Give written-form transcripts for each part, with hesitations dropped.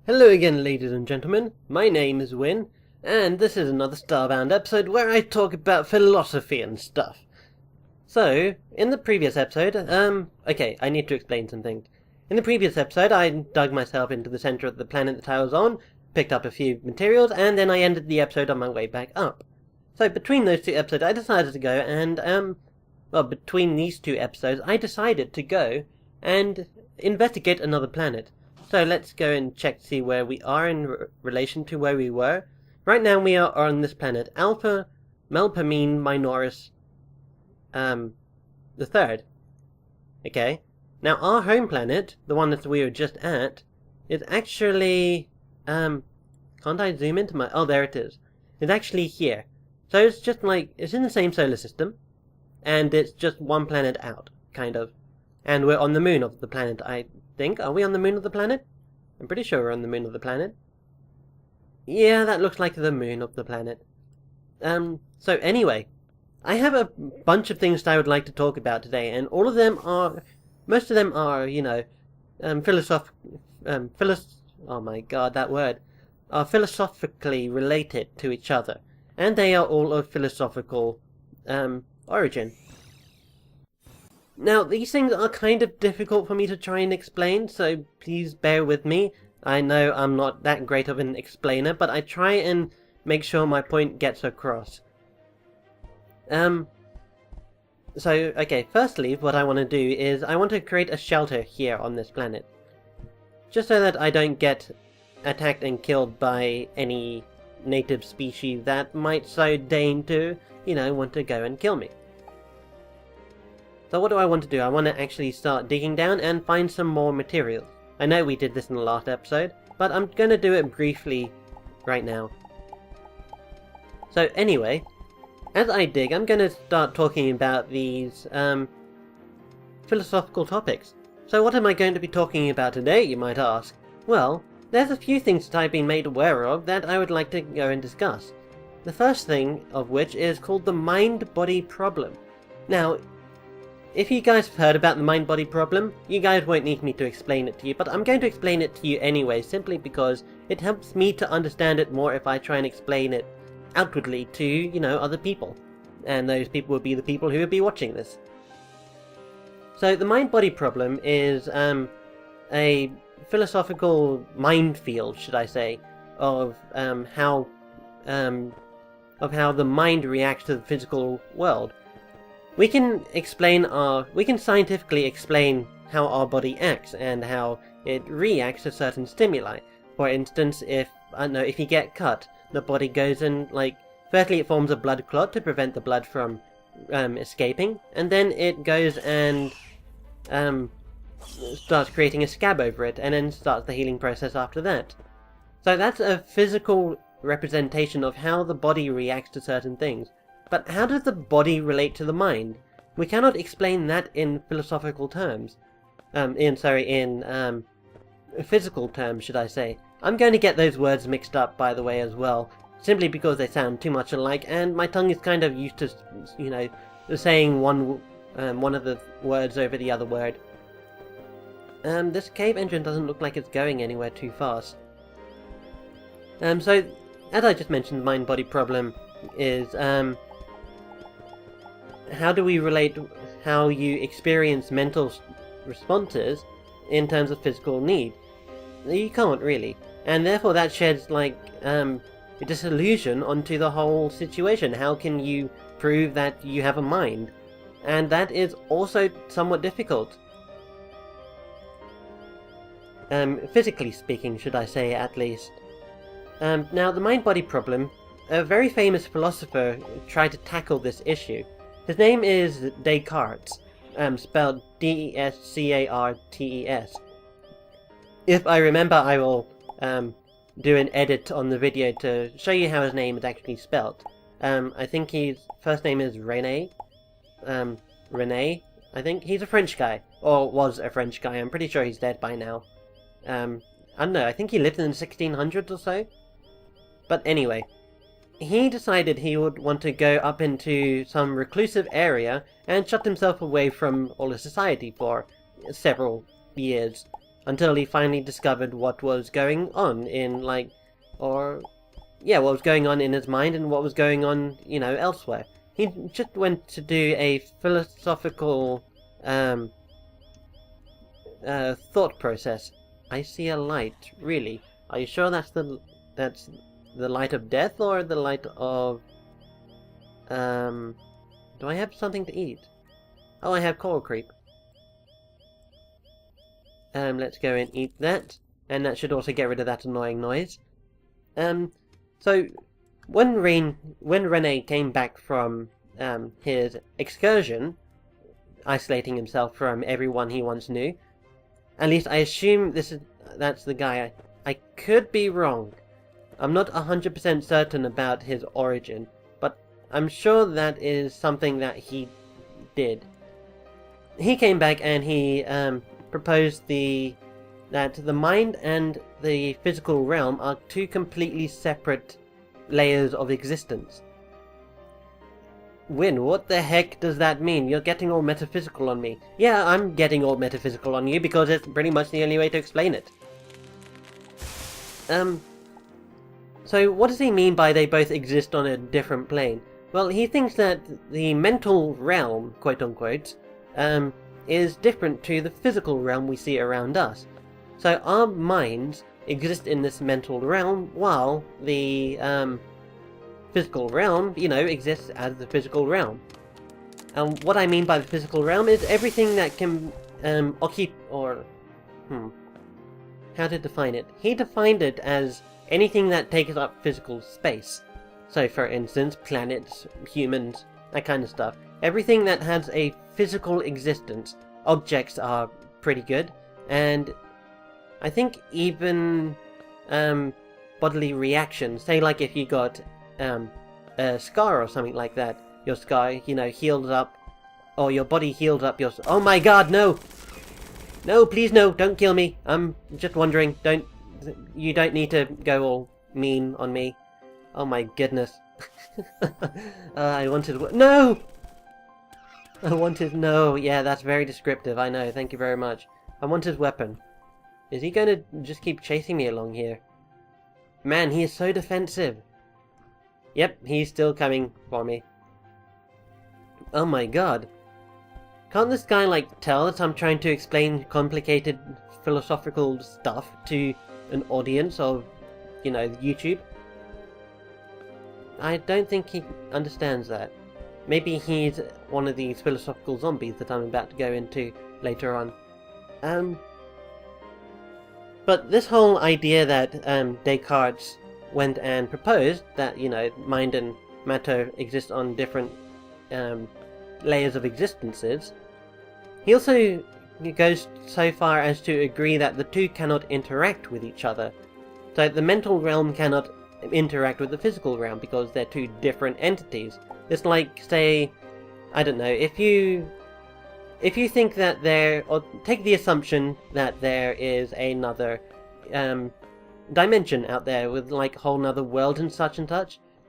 Hello again, ladies and gentlemen. My name is Wynn, and this is another Starbound episode where I talk about philosophy and stuff. So, in the previous episode, okay, I need to explain some things. In the previous episode, I dug myself into the center of the planet that I was on, picked up a few materials, and then I ended the episode on my way back up. So, between those two episodes, I decided to go and, between these two episodes, I decided to go and investigate another planet. So let's go and check to see where we are in relation to where we were. Right now we are on this planet, Alpha Melpomene Minoris, the third. Okay. Now our home planet, the one that we were just at, is actually, can't I zoom into my, oh there it is. It's actually here. So it's just like, it's in the same solar system, and it's just one planet out, kind of. And we're on the moon of the planet, I think. Are we on the moon of the planet? I'm pretty sure we're on the moon of the planet. Yeah, that looks like the moon of the planet. So anyway, I have a bunch of things that I would like to talk about today, and all of them are, most of them are, you know, oh my god, that word, are philosophically related to each other, and they are all of philosophical, origin. Now, these things are kind of difficult for me to try and explain, so please bear with me. I know I'm not that great of an explainer, but I try and make sure my point gets across. So, okay, firstly, what I want to do is I want to create a shelter here on this planet. Just so that I don't get attacked and killed by any native species that might so deign to, you know, want to go and kill me. So what do I want to do? I want to actually start digging down and find some more materials. I know we did this in the last episode, but I'm going to do it briefly right now. So anyway, as I dig, I'm going to start talking about these philosophical topics. So what am I going to be talking about today, you might ask? Well, there's a few things that I've been made aware of that I would like to go and discuss. The first thing of which is called the mind-body problem. Now, if you guys have heard about the mind-body problem, you guys won't need me to explain it to you, but I'm going to explain it to you anyway, simply because it helps me to understand it more if I try and explain it outwardly to, you know, other people. And those people will be the people who will be watching this. So the mind-body problem is a philosophical minefield, should I say, of how the mind reacts to the physical world. We can scientifically explain how our body acts and how it reacts to certain stimuli. For instance, if you get cut, the body goes and, like, firstly it forms a blood clot to prevent the blood from escaping, and then it goes and starts creating a scab over it, and then starts the healing process after that. So that's a physical representation of how the body reacts to certain things. But how does the body relate to the mind? We cannot explain that in philosophical terms. In physical terms, should I say. I'm going to get those words mixed up, by the way, as well, simply because they sound too much alike, and my tongue is kind of used to, you know, saying one of the words over the other word. This cave engine doesn't look like it's going anywhere too fast. So, as I just mentioned, the mind-body problem is, how do we relate how you experience mental responses in terms of physical need? You can't really. And therefore that sheds, like, a disillusion onto the whole situation. How can you prove that you have a mind? And that is also somewhat difficult. Physically speaking, should I say, at least. Now, the mind-body problem, a very famous philosopher tried to tackle this issue. His name is Descartes, spelled D-E-S-C-A-R-T-E-S. If I remember, I will do an edit on the video to show you how his name is actually spelled. I think his first name is René. René, I think. He's a French guy, or was a French guy. I'm pretty sure he's dead by now. I don't know, I think he lived in the 1600s or so. But anyway, he decided he would want to go up into some reclusive area and shut himself away from all of society for several years. until he finally discovered what was going on in, what was going on in his mind and what was going on, elsewhere. He just went to do a philosophical, thought process. I see a light, really. Are you sure that's the light of death or the light of... do I have something to eat? Oh, I have coral creep. Let's go and eat that. And that should also get rid of that annoying noise. So, when Rene came back from his excursion, isolating himself from everyone he once knew, at least I assume that's the guy. I could be wrong. I'm not 100% certain about his origin, but I'm sure that is something that he did. He came back and he proposed that the mind and the physical realm are two completely separate layers of existence. Wynn, what the heck does that mean? You're getting all metaphysical on me. Yeah, I'm getting all metaphysical on you because it's pretty much the only way to explain it. So what does he mean by they both exist on a different plane? Well, he thinks that the mental realm, quote-unquote, is different to the physical realm we see around us. So our minds exist in this mental realm, while the physical realm, exists as the physical realm. And what I mean by the physical realm is everything that can how to define it? He defined it as anything that takes up physical space. So, for instance, planets, humans, that kind of stuff. Everything that has a physical existence. Objects are pretty good, and I think even bodily reactions. Say, like if you got a scar or something like that, your scar, heals up, or your body heals up your... Oh my god, no! No, please no, don't kill me. I'm just wondering, you don't need to go all mean on me. Oh my goodness. I wanted... No! No, yeah, that's very descriptive, I know, thank you very much. I want his weapon. Is he going to just keep chasing me along here? Man, he is so defensive. Yep, he's still coming for me. Oh my god. Can't this guy, tell that I'm trying to explain complicated philosophical stuff to an audience of, YouTube? I don't think he understands that. Maybe he's one of these philosophical zombies that I'm about to go into later on. But this whole idea that Descartes went and proposed that, mind and matter exist on different layers of existences, he also goes so far as to agree that the two cannot interact with each other. So the mental realm cannot interact with the physical realm because they're two different entities. It's like, say, I don't know, if you think that or take the assumption that there is another dimension out there with a whole nother world and such,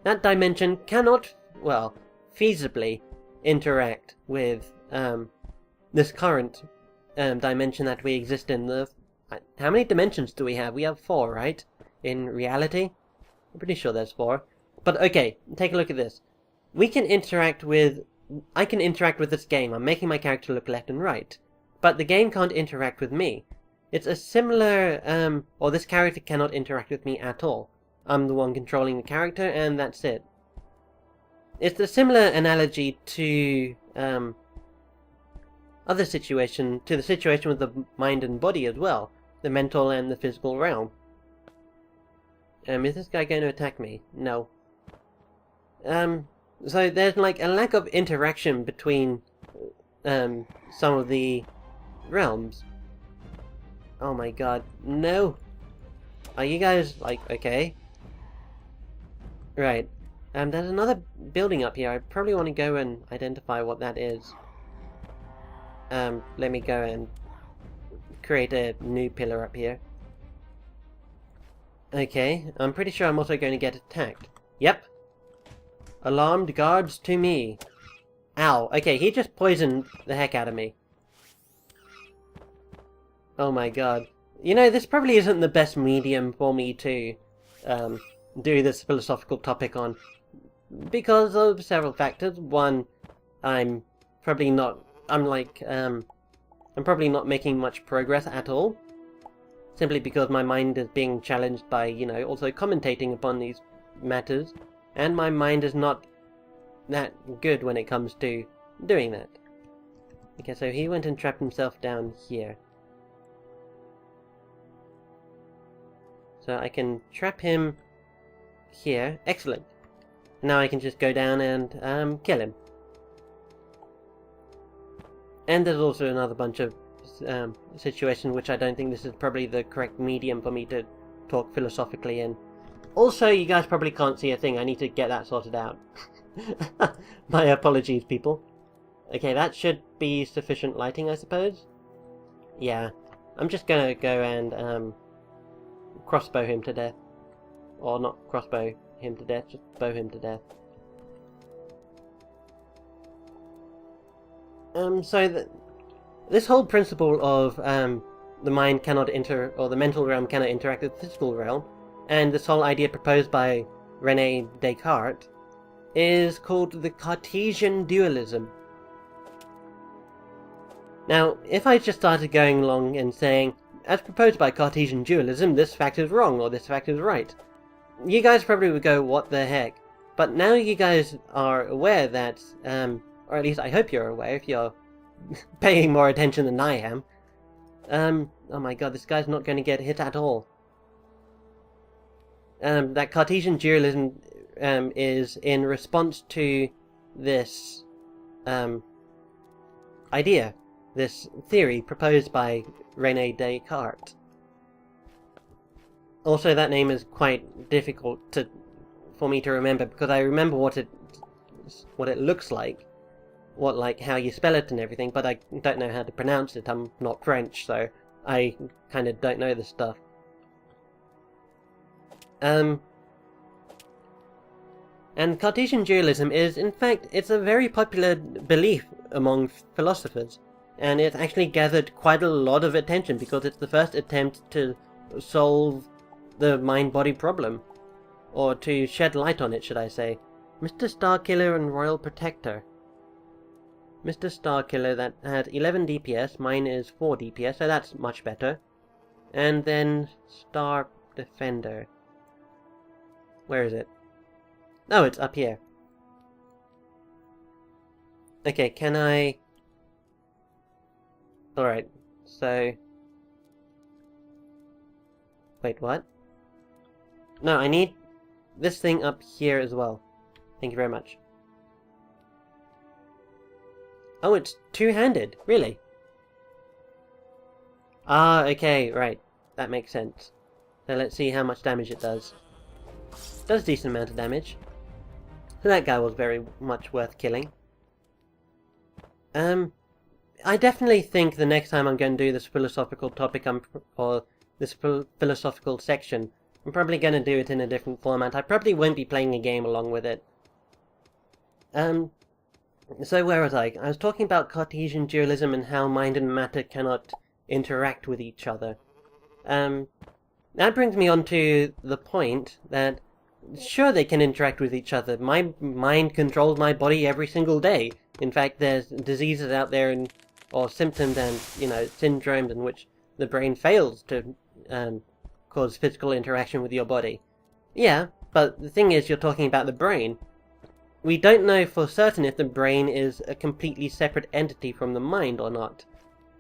that dimension cannot, feasibly interact with this current dimension that we exist in. How many dimensions do we have? We have 4, right? In reality? I'm pretty sure there's 4. But okay, take a look at this. I can interact with this game. I'm making my character look left and right. But the game can't interact with me. It's a similar, or this character cannot interact with me at all. I'm the one controlling the character, and that's it. It's a similar analogy to, the situation with the mind and body as well. The mental and the physical realm. Is this guy going to attack me? No. So there's a lack of interaction between some of the realms. Oh my god, no! Are you guys, okay? Right. There's another building up here. I probably want to go and identify what that is. Let me go and create a new pillar up here. Okay, I'm pretty sure I'm also going to get attacked. Yep. Alarmed guards to me. Ow. Okay, he just poisoned the heck out of me. Oh my god. You know, this probably isn't the best medium for me to do this philosophical topic on, because of several factors. One, I'm probably not. I'm probably not making much progress at all, simply because my mind is being challenged by, also commentating upon these matters, and my mind is not that good when it comes to doing that. Okay, so he went and trapped himself down here. So I can trap him here. Excellent. Now I can just go down and kill him. And there's also another bunch of situations which I don't think this is probably the correct medium for me to talk philosophically in. Also, you guys probably can't see a thing. I need to get that sorted out. My apologies, people. Okay, that should be sufficient lighting, I suppose. Yeah. I'm just gonna go and crossbow him to death. Or not crossbow him to death, just bow him to death. This whole principle of the mind cannot or the mental realm cannot interact with the physical realm, and this whole idea proposed by René Descartes, is called the Cartesian Dualism. Now, if I just started going along and saying, as proposed by Cartesian Dualism, this fact is wrong, or this fact is right, you guys probably would go, what the heck? But now you guys are aware that, or at least I hope you're aware if you're paying more attention than I am. Oh my god, this guy's not going to get hit at all. That Cartesian Dualism is in response to this idea, this theory proposed by René Descartes. Also, that name is quite difficult for me to remember, because I remember what it looks like, how you spell it and everything, but I don't know how to pronounce it. I'm not French, so I kind of don't know this stuff. And Cartesian dualism is, in fact, it's a very popular belief among philosophers, and it's actually gathered quite a lot of attention because it's the first attempt to solve the mind-body problem, or to shed light on it, should I say. Mr. Starkiller and Royal Protector. Mr. Starkiller, that had 11 DPS, mine is 4 DPS, so that's much better. And then Star Defender. Where is it? Oh, it's up here. Okay, can I... Alright, so... Wait, what? No, I need this thing up here as well. Thank you very much. Oh, it's two-handed, really? Ah, okay, right. That makes sense. So let's see how much damage it does. It does a decent amount of damage. So that guy was very much worth killing. I definitely think the next time I'm going to do this philosophical topic, or this philosophical section, I'm probably going to do it in a different format. I probably won't be playing a game along with it. So where was I? I was talking about Cartesian dualism and how mind and matter cannot interact with each other. That brings me on to the point that, sure, they can interact with each other. My mind controls my body every single day. In fact, there's diseases out there, or symptoms and, syndromes in which the brain fails to cause physical interaction with your body. Yeah, but the thing is, you're talking about the brain. We don't know for certain if the brain is a completely separate entity from the mind or not.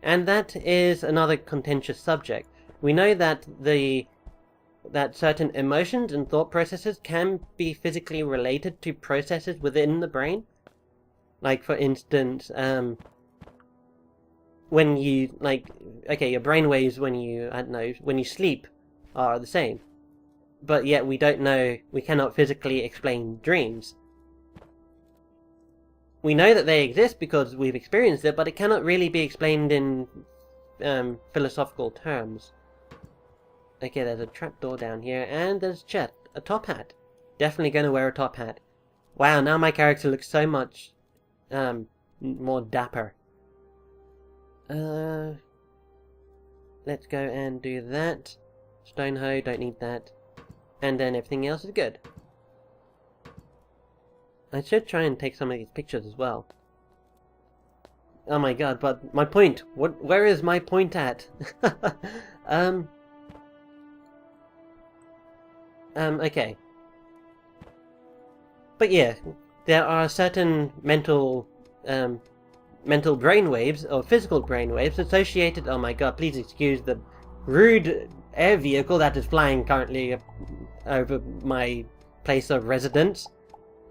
And that is another contentious subject. We know that certain emotions and thought processes can be physically related to processes within the brain. Like, for instance, when you, your brainwaves when you sleep are the same. But yet we cannot physically explain dreams. We know that they exist because we've experienced it, but it cannot really be explained in philosophical terms. Okay, there's a trapdoor down here, and there's a top hat. Definitely going to wear a top hat. Wow, now my character looks so much more dapper. There's let's go and do that. Stone hoe, don't need that. And then everything else is good. I should try and take some of these pictures as well. Oh my god, but my point! Where is my point at? Okay. But yeah, there are certain mental brainwaves, or physical brainwaves, associated— oh my god, please excuse the rude air vehicle that is flying currently over my place of residence,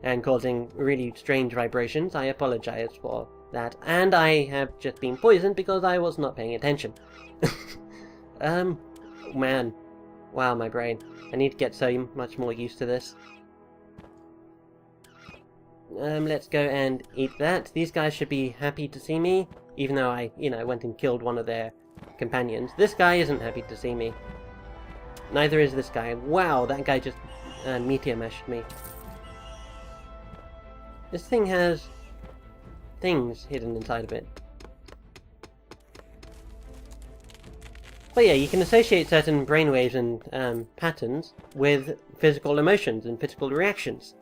and causing really strange vibrations. I apologize for that, and I have just been poisoned because I was not paying attention. Man. Wow, my brain. I need to get so much more used to this. Let's go and eat that. These guys should be happy to see me, even though I, went and killed one of their companions. This guy isn't happy to see me. Neither is this guy. Wow, that guy just meteor meshed me. This thing has things hidden inside of it. But yeah, you can associate certain brainwaves and patterns with physical emotions and physical reactions.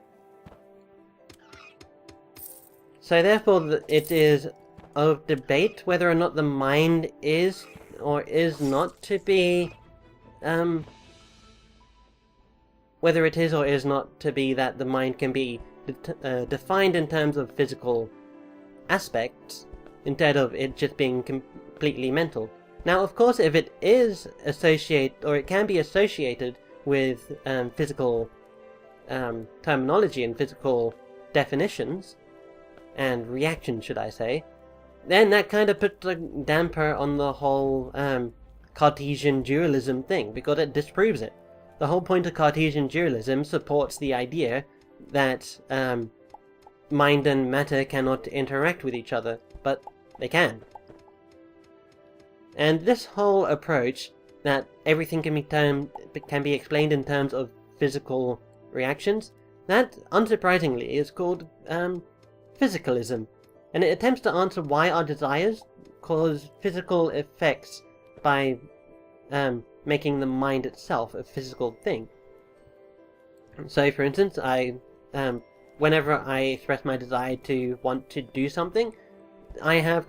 So therefore, it is of debate whether or not the mind is or is not to be, whether it is or is not to be that the mind can be defined in terms of physical aspects, instead of it just being completely mental. Now, of course, if it is associated, or it can be associated with physical terminology and physical definitions, and reactions, should I say, then that kind of puts a damper on the whole Cartesian dualism thing, because it disproves it. The whole point of Cartesian dualism supports the idea that mind and matter cannot interact with each other, but they can. And this whole approach, that everything can be explained in terms of physical reactions, that, unsurprisingly, is called Physicalism, and it attempts to answer why our desires cause physical effects by making the mind itself a physical thing. So, for instance, whenever I express my desire to want to do something, I have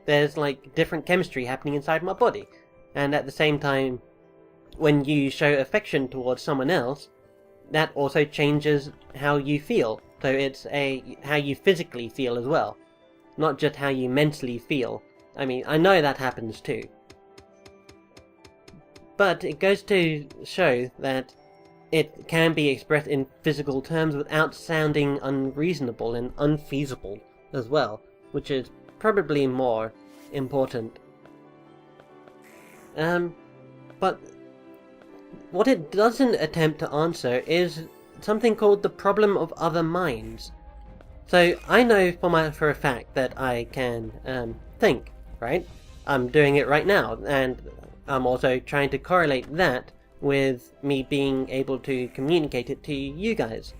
there's different chemistry happening inside my body, and at the same time, when you show affection towards someone else, that also changes how you feel. So it's how you physically feel as well, not just how you mentally feel. I mean, I know that happens too. But it goes to show that it can be expressed in physical terms without sounding unreasonable and unfeasible as well, which is probably more important. But what it doesn't attempt to answer is something called the problem of other minds. So I know for a fact that I can think, right? I'm doing it right now, and I'm also trying to correlate that with me being able to communicate it to you guys.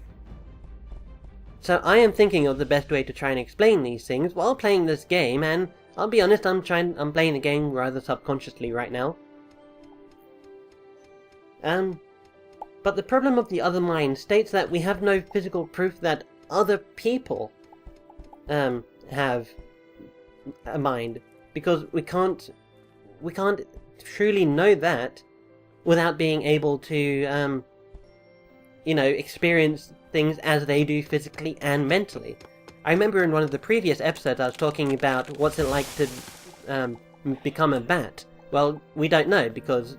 So I am thinking of the best way to try and explain these things while playing this game, and I'll be honest, I'm playing the game rather subconsciously right now. But the problem of the other mind states that we have no physical proof that other people have a mind, because we can't truly know that without being able to experience things as they do physically and mentally. I remember in one of the previous episodes I was talking about what's it like to become a bat. Well, we don't know, because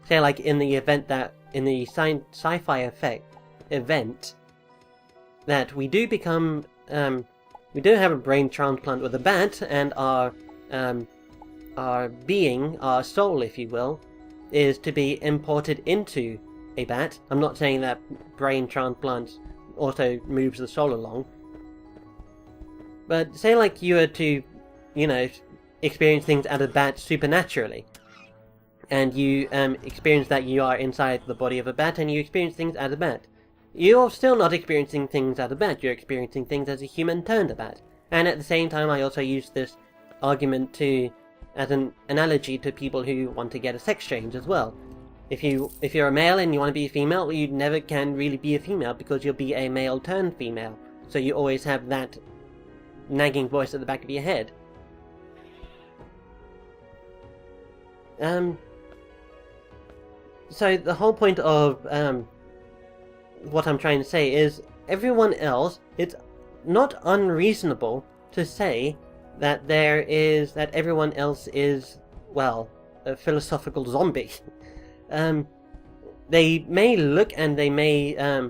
say like in the event that, in the sci-fi event, that we do become, we do have a brain transplant with a bat, and our being, our soul if you will, is to be imported into a bat. I'm not saying that brain transplants also moves the soul along, but say like you were to, experience things as a bat supernaturally, and you experience that you are inside the body of a bat, and you experience things as a bat. You're still not experiencing things as a bat, you're experiencing things as a human turned a bat. And at the same time, I also use this argument to as an analogy to people who want to get a sex change as well. If you're a male and you want to be a female, you never can really be a female because you'll be a male turned female. So you always have that nagging voice at the back of your head. So the whole point of what I'm trying to say is everyone else, it's not unreasonable to say that everyone else is, well, a philosophical zombie. They may look and they may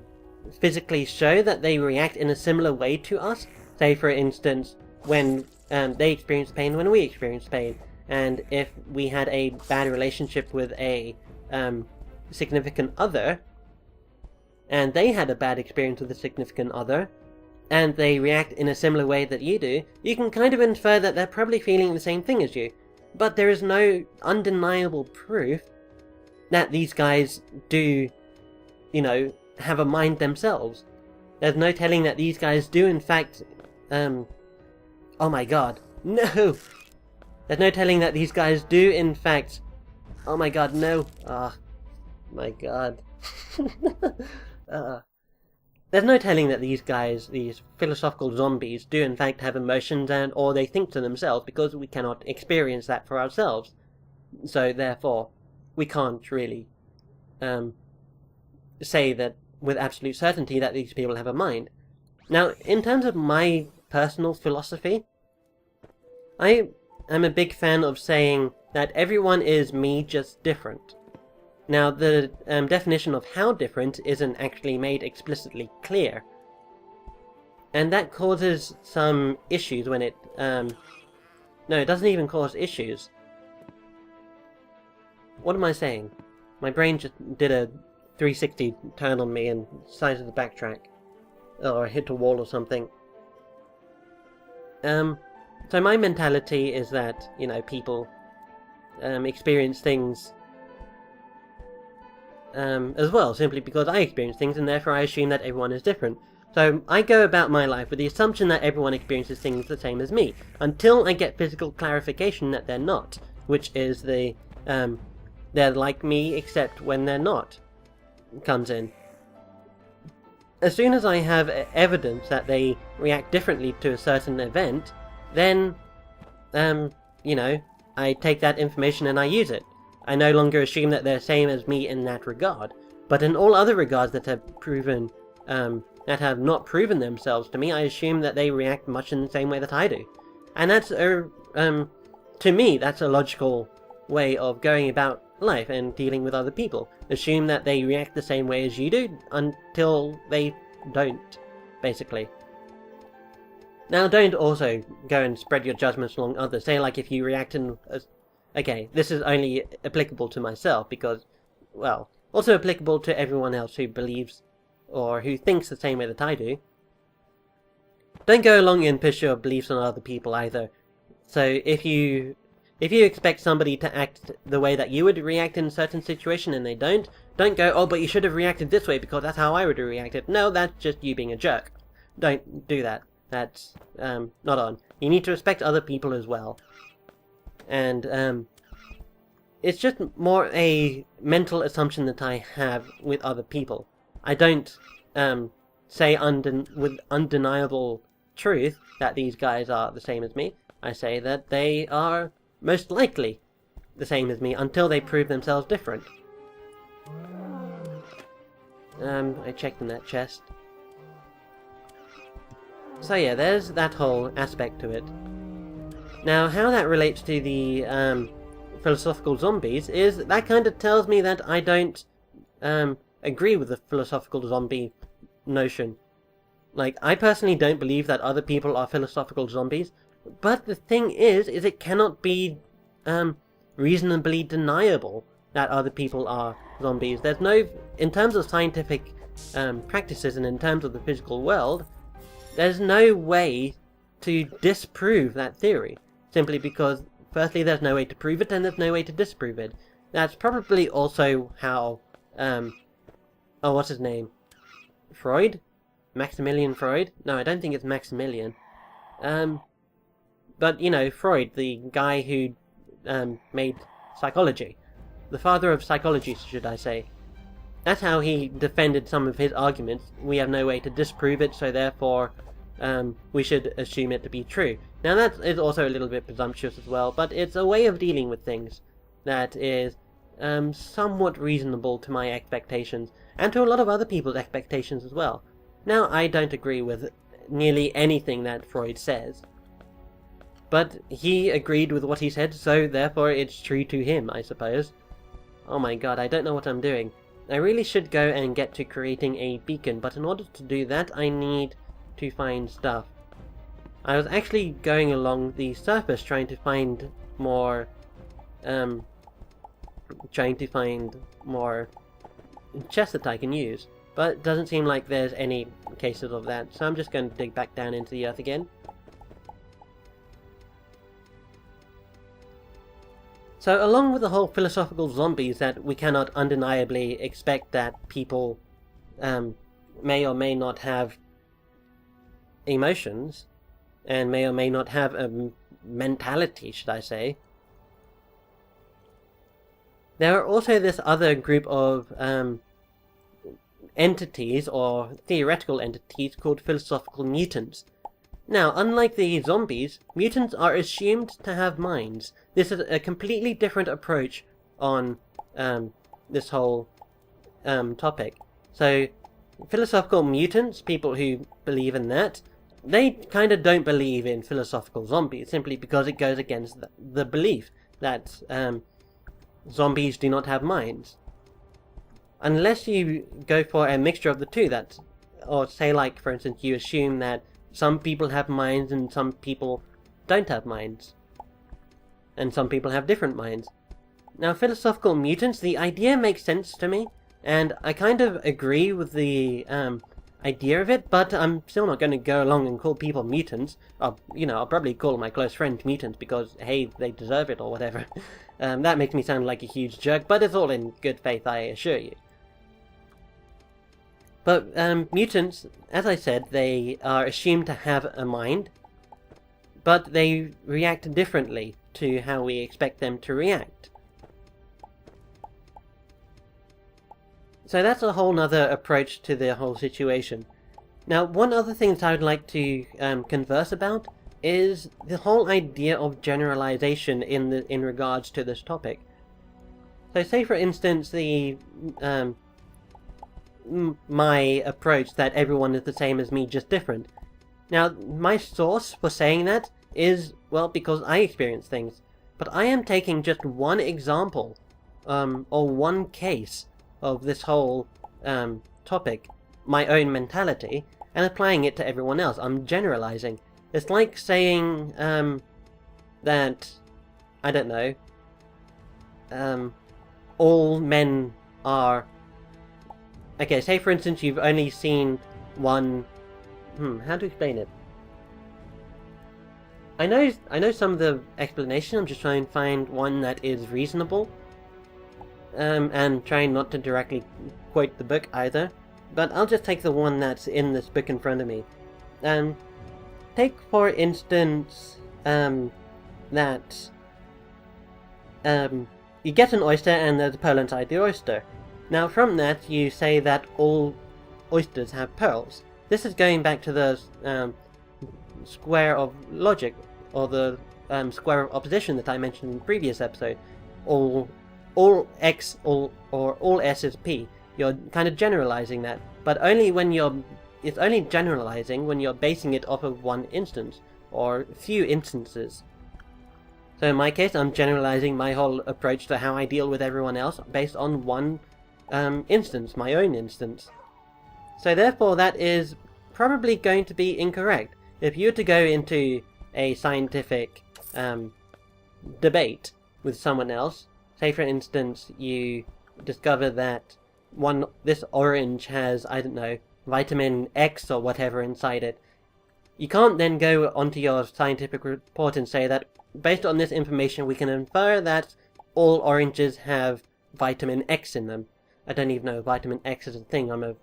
physically show that they react in a similar way to us. Say, for instance, when they experience pain when we experience pain, and if we had a bad relationship with a significant other, and they had a bad experience with a significant other, and they react in a similar way that you do, you can kind of infer that they're probably feeling the same thing as you. But there is no undeniable proof that these guys do, have a mind themselves. There's no telling that these guys do in fact, oh my god, no! There's no telling that these guys do in fact, oh my god, no, my god. There's no telling that these guys, these philosophical zombies, do in fact have emotions or they think to themselves, because we cannot experience that for ourselves. So therefore, we can't really say that with absolute certainty that these people have a mind. Now, in terms of my personal philosophy, I am a big fan of saying that everyone is me, just different. Now, the definition of how different isn't actually made explicitly clear. And that causes some issues when it... no, it doesn't even cause issues. What am I saying? My brain just did a 360 turn on me and decided to backtrack. Or hit a wall or something. So my mentality is that, people experience things as well, simply because I experience things and therefore I assume that everyone is different. So I go about my life with the assumption that everyone experiences things the same as me, until I get physical clarification that they're not, which is the, they're like me except when they're not, comes in. As soon as I have evidence that they react differently to a certain event, then, I take that information and I use it. I no longer assume that they're the same as me in that regard, but in all other regards that have proven, that have not proven themselves to me, I assume that they react much in the same way that I do. And that's to me, that's a logical way of going about life and dealing with other people. Assume that they react the same way as you do, until they don't, basically. Now, don't also go and spread your judgments along others. Say, like, if you react in... Okay, this is only applicable to myself because, well, also applicable to everyone else who believes or who thinks the same way that I do. Don't go along and push your beliefs on other people either. So if you expect somebody to act the way that you would react in a certain situation and they don't go, oh, but you should have reacted this way because that's how I would have reacted. No, that's just you being a jerk. Don't do that. That's not on. You need to respect other people as well. And it's just more a mental assumption that I have with other people. I don't say with undeniable truth that these guys are the same as me. I say that they are most likely the same as me until they prove themselves different. I checked in that chest. So yeah, there's that whole aspect to it. Now, how that relates to the philosophical zombies is that kind of tells me that I don't agree with the philosophical zombie notion. Like, I personally don't believe that other people are philosophical zombies, but the thing is it cannot be reasonably deniable that other people are zombies. There's no, in terms of scientific practices and in terms of the physical world, there's no way to disprove that theory. Simply because, firstly, there's no way to prove it, and there's no way to disprove it. That's probably also how, oh, what's his name? Freud? Maximilian Freud? No, I don't think it's Maximilian. But, Freud, the guy who made psychology. The father of psychology, should I say. That's how he defended some of his arguments. We have no way to disprove it, so therefore we should assume it to be true. Now that is also a little bit presumptuous as well, but it's a way of dealing with things that is somewhat reasonable to my expectations, and to a lot of other people's expectations as well. Now, I don't agree with nearly anything that Freud says, but he agreed with what he said, so therefore it's true to him, I suppose. Oh my god, I don't know what I'm doing. I really should go and get to creating a beacon, but in order to do that I need to find stuff. I was actually going along the surface trying to find more chests that I can use, but it doesn't seem like there's any cases of that, so I'm just going to dig back down into the earth again. So along with the whole philosophical zombies that we cannot undeniably expect that people may or may not have emotions, and may or may not have a mentality, should I say, there are also this other group of entities, or theoretical entities, called philosophical mutants. Now, unlike the zombies, mutants are assumed to have minds. This is a completely different approach on this whole topic. So, philosophical mutants, people who believe in that, they kind of don't believe in philosophical zombies, simply because it goes against the belief that zombies do not have minds. Unless you go for a mixture of the two, or say, like, for instance, you assume that some people have minds and some people don't have minds, and some people have different minds. Now, philosophical mutants, the idea makes sense to me, and I kind of agree with the idea of it, but I'm still not going to go along and call people mutants. I'll probably call my close friends mutants because, hey, they deserve it or whatever. That makes me sound like a huge jerk, but it's all in good faith, I assure you. But mutants, as I said, they are assumed to have a mind, but they react differently to how we expect them to react. So that's a whole nother approach to the whole situation. Now, one other thing that I would like to converse about is the whole idea of generalization in regards to this topic. So say, for instance, my approach that everyone is the same as me, just different. Now, my source for saying that is, well, because I experience things. But I am taking just one example, or one case of this whole topic, my own mentality, and applying it to everyone else. I'm generalizing. It's like saying that, I don't know, all men are... Okay, say for instance you've only seen one... how to explain it? I know some of the explanation, I'm just trying to find one that is reasonable. And trying not to directly quote the book either. But I'll just take the one that's in this book in front of me. Take for instance, that... you get an oyster and there's a pearl inside the oyster. Now from that you say that all oysters have pearls. This is going back to the square of logic, or the square of opposition that I mentioned in the previous episode. All x, or all s is p. You're kind of generalizing that, but only when it's only generalizing when you're basing it off of one instance, or few instances. So in my case, I'm generalizing my whole approach to how I deal with everyone else based on one instance, my own instance. So therefore that is probably going to be incorrect. If you were to go into a scientific debate with someone else, say for instance you discover that this orange has, I don't know, vitamin X or whatever inside it, you can't then go onto your scientific report and say that based on this information we can infer that all oranges have vitamin X in them. I don't even know if vitamin X is a thing. I'm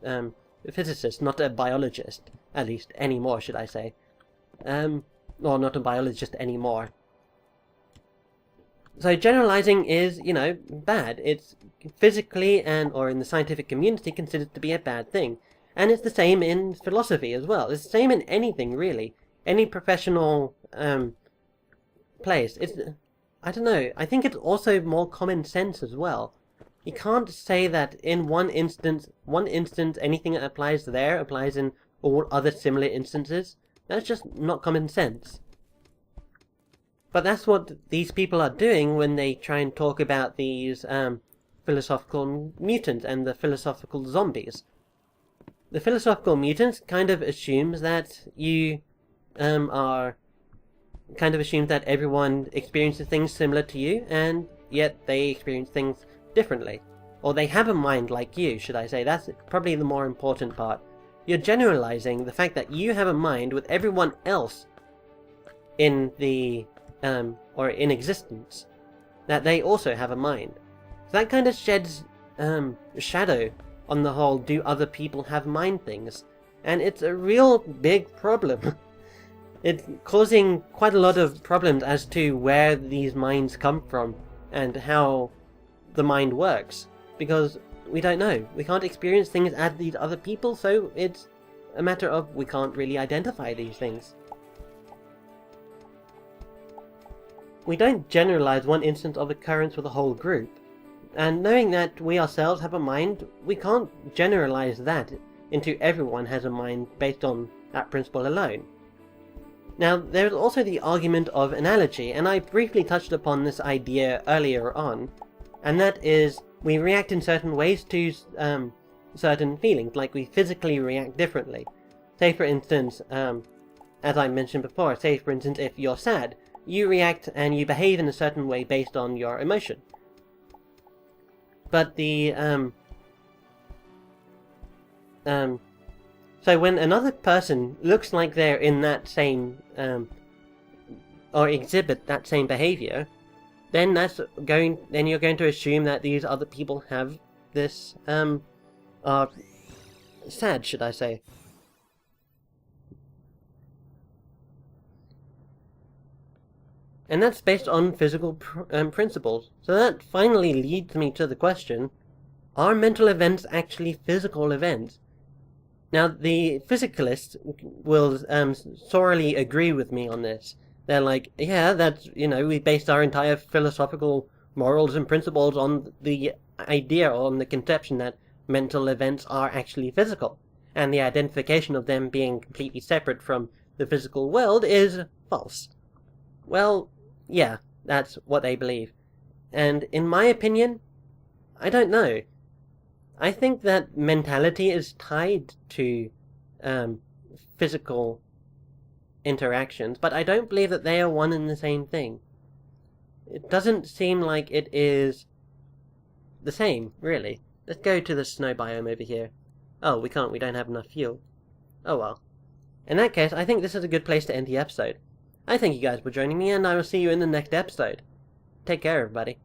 a physicist, not a biologist. At least, anymore, should I say. Or not a biologist anymore. So generalizing is, bad. It's physically or in the scientific community considered to be a bad thing. And it's the same in philosophy as well. It's the same in anything, really. Any professional place. I don't know, I think it's also more common sense as well. You can't say that in one instance, anything that applies there applies in all other similar instances. That's just not common sense. But that's what these people are doing when they try and talk about these philosophical mutants and the philosophical zombies. The philosophical mutants kind of assumes that you assumes that everyone experiences things similar to you, and yet they experience things differently. Or they have a mind like you, should I say. That's probably the more important part. You're generalizing the fact that you have a mind with everyone else in the or in existence, that they also have a mind. So that kind of sheds shadow on the whole do other people have mind things, and it's a real big problem. It's causing quite a lot of problems as to where these minds come from and how the mind works, because we don't know. We can't experience things as these other people, so it's a matter of we can't really identify these things. We don't generalize one instance of occurrence for the whole group, and knowing that we ourselves have a mind, we can't generalize that into everyone has a mind based on that principle alone. Now, there's also the argument of analogy, and I briefly touched upon this idea earlier on, and that is we react in certain ways to certain feelings, like we physically react differently. Say for instance, as I mentioned before, if you're sad, you react and you behave in a certain way based on your emotion. But so when another person looks like they're in that same, or exhibit that same behavior, then you're going to assume that these other people have this, are sad, should I say. And that's based on physical principles. So that finally leads me to the question, are mental events actually physical events? Now, the physicalists will sorely agree with me on this. They're like, yeah, that's, we based our entire philosophical morals and principles on the idea, on the conception that mental events are actually physical, and the identification of them being completely separate from the physical world is false. Well, yeah, that's what they believe. And in my opinion, I don't know. I think that mentality is tied to physical interactions, but I don't believe that they are one and the same thing. It doesn't seem like it is the same, really. Let's go to the snow biome over here. Oh, we can't, we don't have enough fuel. Oh well. In that case, I think this is a good place to end the episode. I thank you guys for joining me, and I will see you in the next episode. Take care, everybody.